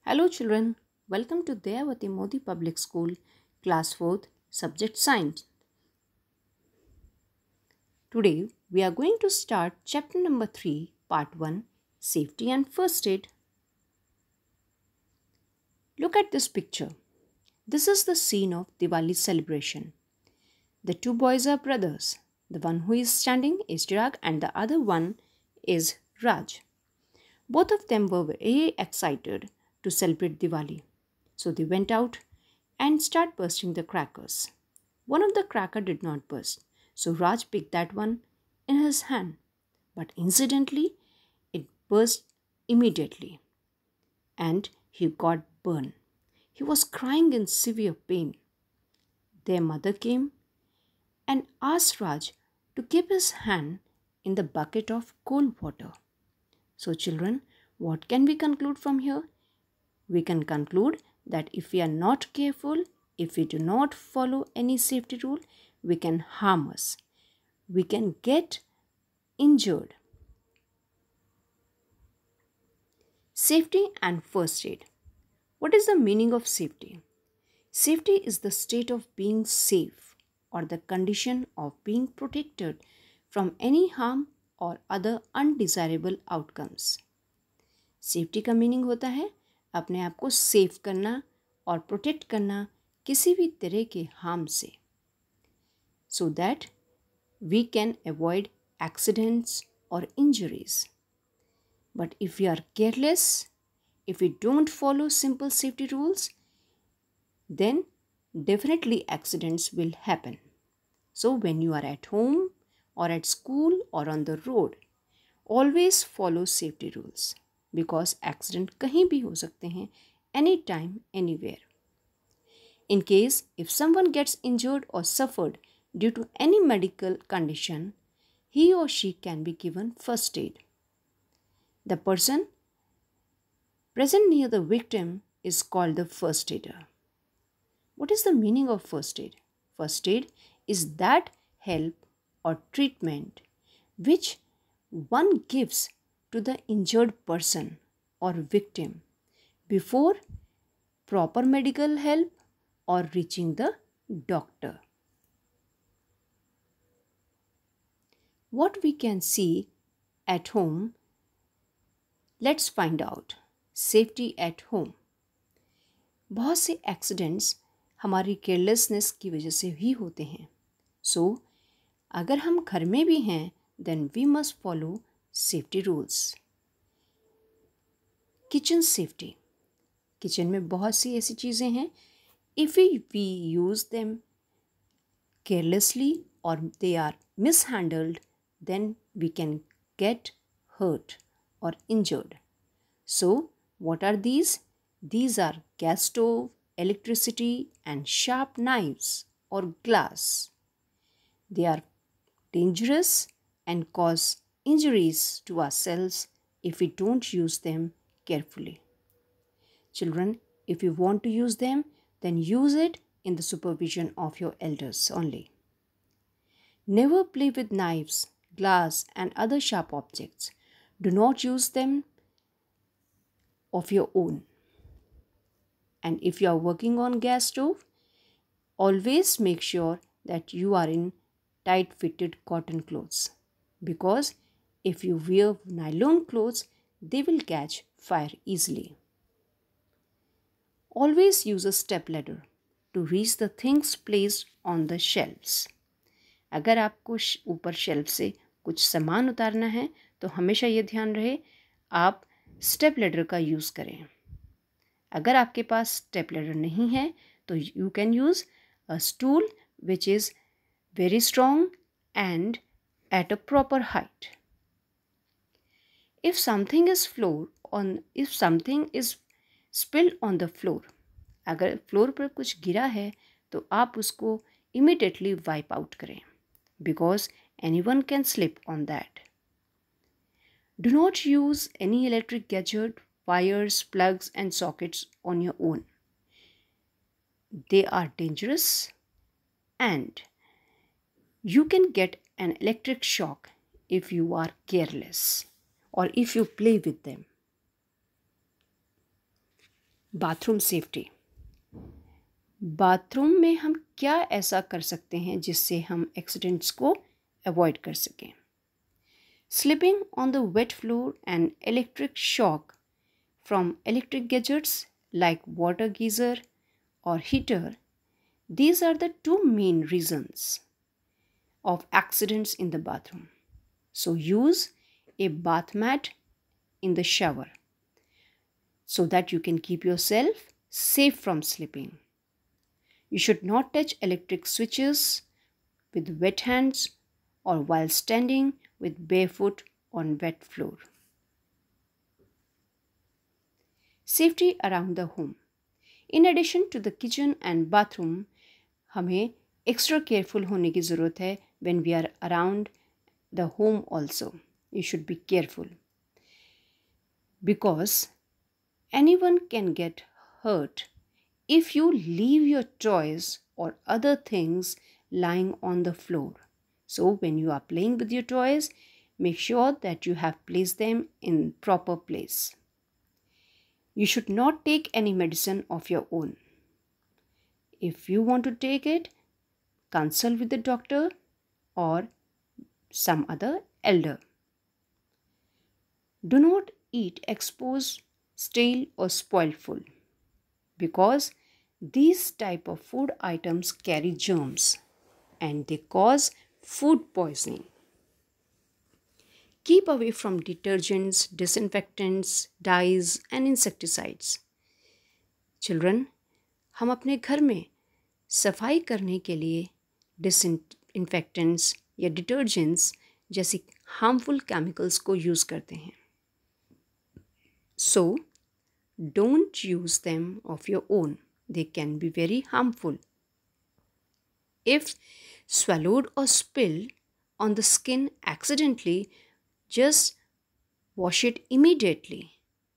Hello children, welcome to Dayavati Modi Public School, Class 4th, Subject Science. Today we are going to start Chapter number 3, Part 1, Safety and First Aid. Look at this picture. This is the scene of Diwali celebration. The two boys are brothers. The one who is standing is Chirag and the other one is Raj. Both of them were very excited to celebrate Diwali. So they went out and started bursting the crackers. One of the cracker did not burst, so Raj picked that one in his hand. But incidentally, it burst immediately and he got burned. He was crying in severe pain. Their mother came and asked Raj to keep his hand in the bucket of cold water. So, children, what can we conclude from here? We can conclude that if we are not careful, if we do not follow any safety rule, we can harm us. We can get injured. Safety and first aid. What is the meaning of safety? Safety is the state of being safe or the condition of being protected from any harm or other undesirable outcomes. Safety का meaning होता है अपने आप को safe करना और protect करना किसी भी तरह के हार्म से, so that we can avoid accidents और injuries. But if you are careless, if you don't follow simple safety rules, then definitely accidents will happen. So when you are at home or at school or on the road, always follow safety rules because accident कहीं भी हो सकते हैं, anytime, anywhere. In case if someone gets injured or suffered due to any medical condition, he or she can be given first aid. The person present near the victim is called the first aider. What is the meaning of first aid? First aid is that help or treatment which one gives to the injured person or victim before proper medical help or reaching the doctor. What we can see at home, let's find out. Safety at home. बहुत से accidents हमारी carelessness की वजह से ही होते हैं. सो अगर हम घर में भी हैं then we must follow safety rules. Kitchen safety. Kitchen में बहुत सी ऐसी चीज़ें हैं, if we use them carelessly और they are mishandled then we can get hurt और injured. So what are these? These are gas stove, electricity and sharp knives or glass. They are dangerous and cause injuries to ourselves if we don't use them carefully. Children, if you want to use them, then use it in the supervision of your elders only. Never play with knives, glass and other sharp objects. Do not use them of your own. And if you are working on gas stove, always make sure that you are in tight fitted cotton clothes, because if you wear nylon clothes they will catch fire easily. Always use a step ladder to reach the things placed on the shelves. अगर आपको ऊपर shelf से कुछ सामान उतारना है तो हमेशा ये ध्यान रहे आप स्टेप लैडर का यूज़ करें. अगर आपके पास स्टेप लैडर नहीं है तो you can use a stool which is very strong and at a proper height. If something is spilled on the floor, अगर फ्लोर पर कुछ गिरा है तो आप उसको इमीडिएटली वाइप आउट करें, because anyone can slip on that. Do not use any electric gadget, wires, plugs and sockets on your own. They are dangerous and you can get an electric shock if you are careless or if you play with them. Bathroom safety. Bathroom में हम क्या ऐसा कर सकते हैं जिससे हम accidents को अवॉइड कर सकें? Slipping on the wet floor and electric shock from electric gadgets like water geyser और heater, these are the two main reasons of accidents in the bathroom. So use a bath mat in the shower so that you can keep yourself safe from slipping. You should not touch electric switches with wet hands or while standing with barefoot on wet floor. Safety around the home. In addition to the kitchen and bathroom, हमें extra careful होने की ज़रूरत है when we are around the home also. You should be careful because anyone can get hurt if you leave your toys or other things lying on the floor. So when you are playing with your toys, make sure that you have placed them in proper place. You should not take any medicine of your own. If you want to take it, consult with the doctor or some other elder. Do not eat exposed, stale or spoiled food because these type of food items carry germs and they cause food poisoning. Keep away from detergents, disinfectants, dyes and insecticides. Children, हम अपने घर में सफाई करने के लिए disinfectants या detergents जैसी हार्मफुल केमिकल्स को यूज़ करते हैं. So, don't use them of your own. They can be very harmful. If swallowed or spilled on the skin accidentally, just wash it immediately.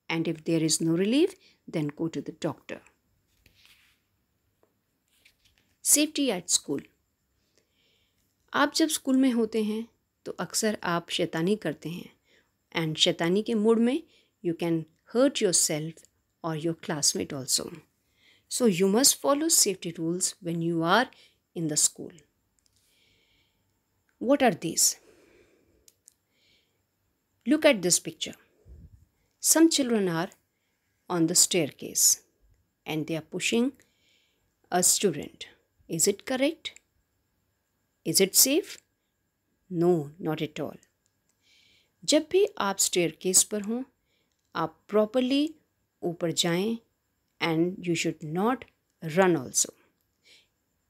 And if there is no relief, then go to the doctor. Safety at school. आप जब school में होते हैं तो अक्सर आप शैतानी करते हैं एंड शैतानी के मूड में you can hurt yourself और your classmate also. So you must follow safety rules when you are in the school. What are these? Look at this picture. Some children are on the staircase and they are pushing a student. Is it correct? Is it safe? No, not at all. जब भी आप staircase पर हों, आप properly ऊपर जाएं and you should not run also.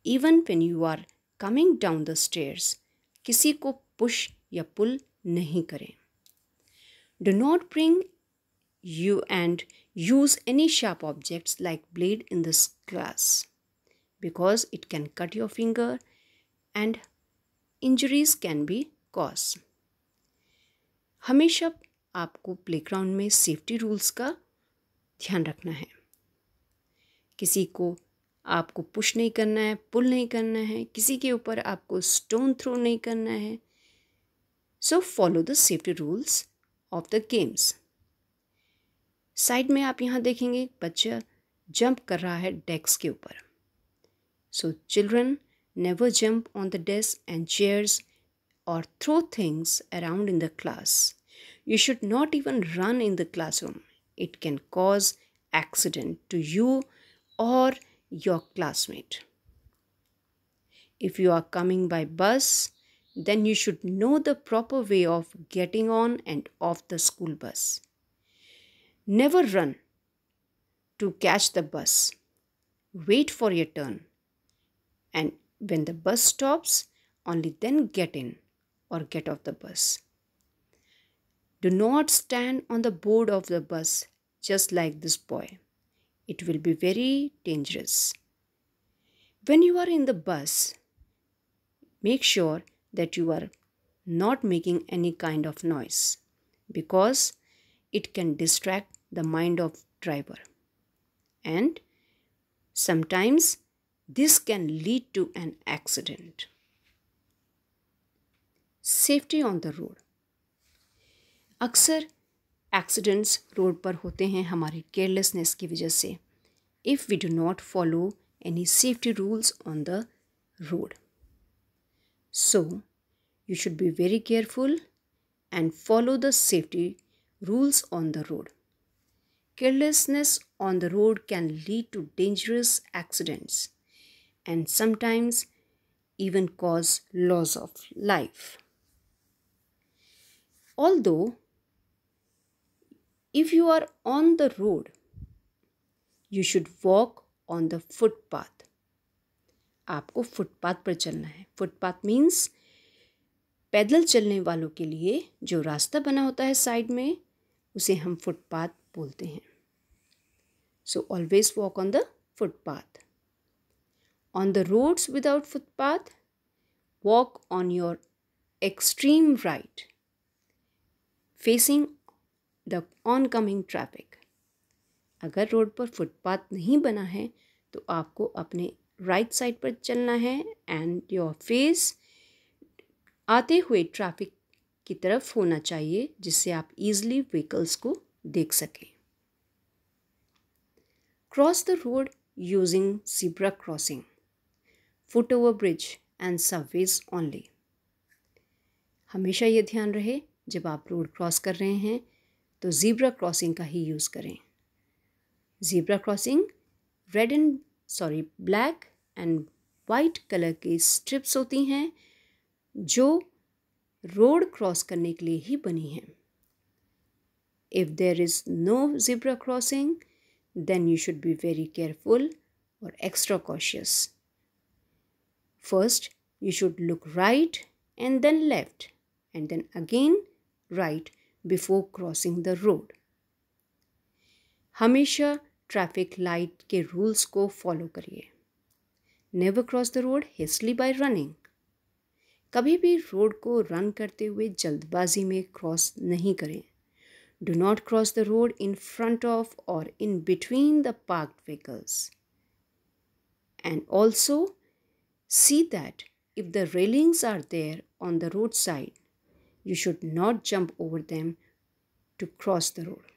Even when you are coming down the stairs, किसी को push या pull नहीं करें. Do not bring you and use any sharp objects like blade in this class because it can cut your finger and injuries can be caused. हमेशा आपको playground में safety rules का ध्यान रखना है. किसी को आपको पुश नहीं करना है, पुल नहीं करना है, किसी के ऊपर आपको स्टोन थ्रो नहीं करना है. So follow the safety rules of the games. Side में आप यहाँ देखेंगे बच्चा जंप कर रहा है डेस्क के ऊपर. So children never jump on the desk and chairs और throw things around in the class. You should not even run in the classroom. It can cause accident to you or your classmate. If you are coming by bus, then you should know the proper way of getting on and off the school bus. Never run to catch the bus. Wait for your turn. And when the bus stops, only then get in or get off the bus. Do not stand on the board of the bus just like this boy. It will be very dangerous. When you are in the bus, make sure that you are not making any kind of noise because it can distract the mind of driver. And sometimes this can lead to an accident. Safety on the road. अक्सर accidents road पर होते हैं हमारी carelessness की वजह से. if we do not follow any safety rules on the road. So, you should be very careful and follow the safety rules on the road. Carelessness on the road can lead to dangerous accidents and sometimes even cause loss of life. Although, if you are on the road, you should walk on the footpath. आपको footpath पर चलना है. Footpath means पैदल चलने वालों के लिए जो रास्ता बना होता है साइड में, उसे हम फुटपाथ बोलते हैं. So always walk on the footpath. On the roads without footpath, walk on your extreme right, facing the oncoming traffic. अगर रोड पर फुटपाथ नहीं बना है तो आपको अपने राइट साइड पर चलना है एंड योर फेस आते हुए ट्रैफिक की तरफ होना चाहिए, जिससे आप इजीली व्हीकल्स को देख सकें. Cross the road using zebra crossing, foot over bridge and subways only. हमेशा ये ध्यान रहे जब आप रोड क्रॉस कर रहे हैं तो ज़ीब्रा क्रॉसिंग का ही यूज़ करें. Zebra crossing black and white colour की स्ट्रिप्स होती हैं जो रोड क्रॉस करने के लिए ही बनी हैं. If there is no zebra crossing then you should be very careful or extra cautious. First, you should look right and then left and then again right before crossing the road. हमेशा traffic light के rules को follow करिए. Never cross the road hastily by running. कभी भी road को run करते हुए जल्दबाजी में क्रॉस नहीं करें. Do not cross the road in front of or in between the parked vehicles. And also see that if the railings are there on the roadside, you should not jump over them to cross the road.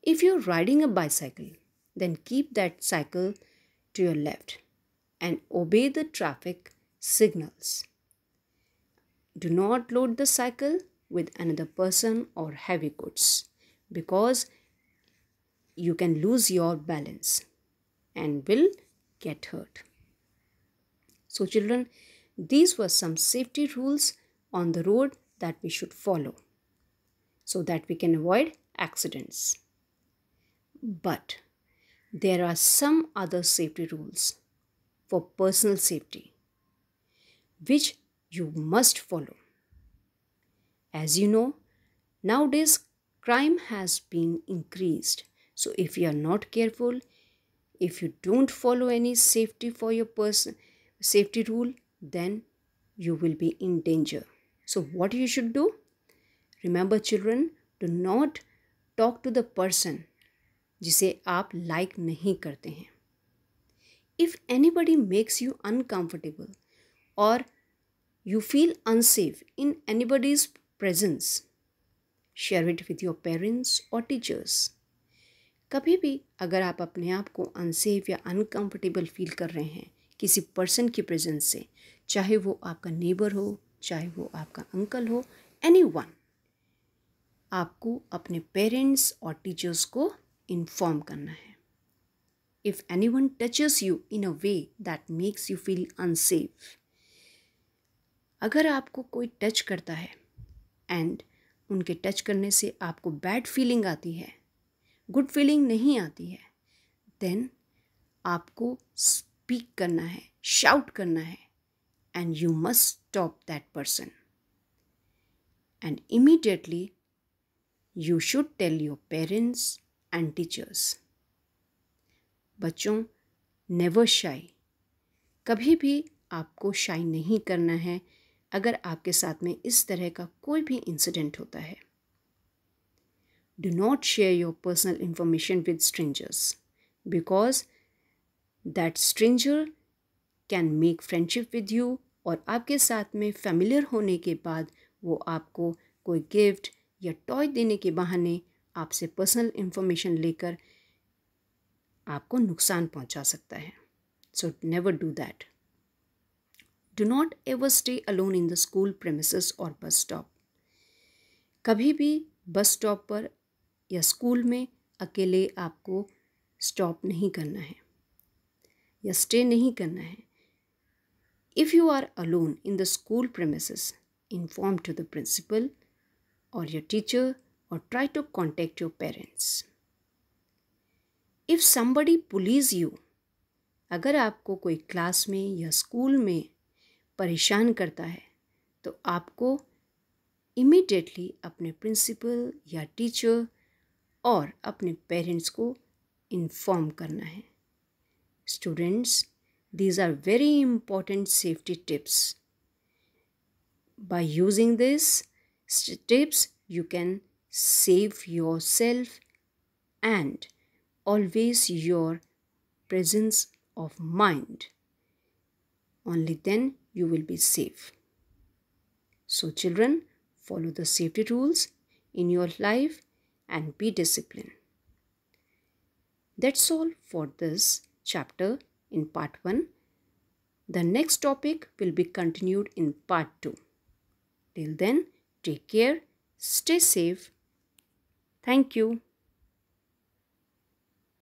If you're riding a bicycle, then keep that cycle to your left and obey the traffic signals. Do not load the cycle with another person or heavy goods because you can lose your balance and will get hurt. So children, these were some safety rules on the road that we should follow so that we can avoid accidents. But there are some other safety rules for personal safety which you must follow. As you know, nowadays crime has been increased. So if you are not careful, if you don't follow any safety for your safety rule, then you will be in danger. So what you should do? Remember children, do not talk to the person जिसे आप like नहीं करते हैं. If anybody makes you uncomfortable or you feel unsafe in anybody's presence, share it with your parents or teachers. कभी भी अगर आप अपने आप को अनसेफ या अनकंफर्टेबल फील कर रहे हैं किसी पर्सन की प्रेजेंस से, चाहे वो आपका नेबर हो, चाहे वो आपका अंकल हो, एनीवन, आपको अपने पेरेंट्स और टीचर्स को इन्फॉर्म करना है. If anyone touches you in a way that makes you feel unsafe, अगर आपको कोई टच करता है एंड उनके टच करने से आपको बैड फीलिंग आती है, गुड फीलिंग नहीं आती है, देन आपको स्पीक करना है, शाउट करना है and you must stop that person and immediately you should tell your parents and teachers. बच्चों, नेवर शाई. कभी भी आपको शाई नहीं करना है अगर आपके साथ में इस तरह का कोई भी इंसिडेंट होता है. Do not share your personal information with strangers because that stranger can make friendship with you और आपके साथ में familiar होने के बाद वो आपको कोई गिफ्ट या टॉय देने के बहाने आपसे पर्सनल इंफॉर्मेशन लेकर आपको नुकसान पहुंचा सकता है. So never do that. Do not ever stay alone in the school premises or bus stop. कभी भी बस स्टॉप पर या स्कूल में अकेले आपको स्टॉप नहीं करना है या स्टे नहीं करना है. If you are alone in the school premises, inform to the principal or your teacher or try to contact your parents. If somebody bullies you, अगर आपको कोई क्लास में या स्कूल में परेशान करता है तो आपको इमीडिएटली अपने प्रिंसिपल या टीचर और अपने पेरेंट्स को इन्फॉर्म करना है. Students, these are very important safety tips. By using these tips, you can save yourself and always your presence of mind. Only then you will be safe. So children, follow the safety rules in your life and be disciplined. That's all for this chapter in part 1. The next topic will be continued in part 2. Till then, take care, stay safe. Thank you.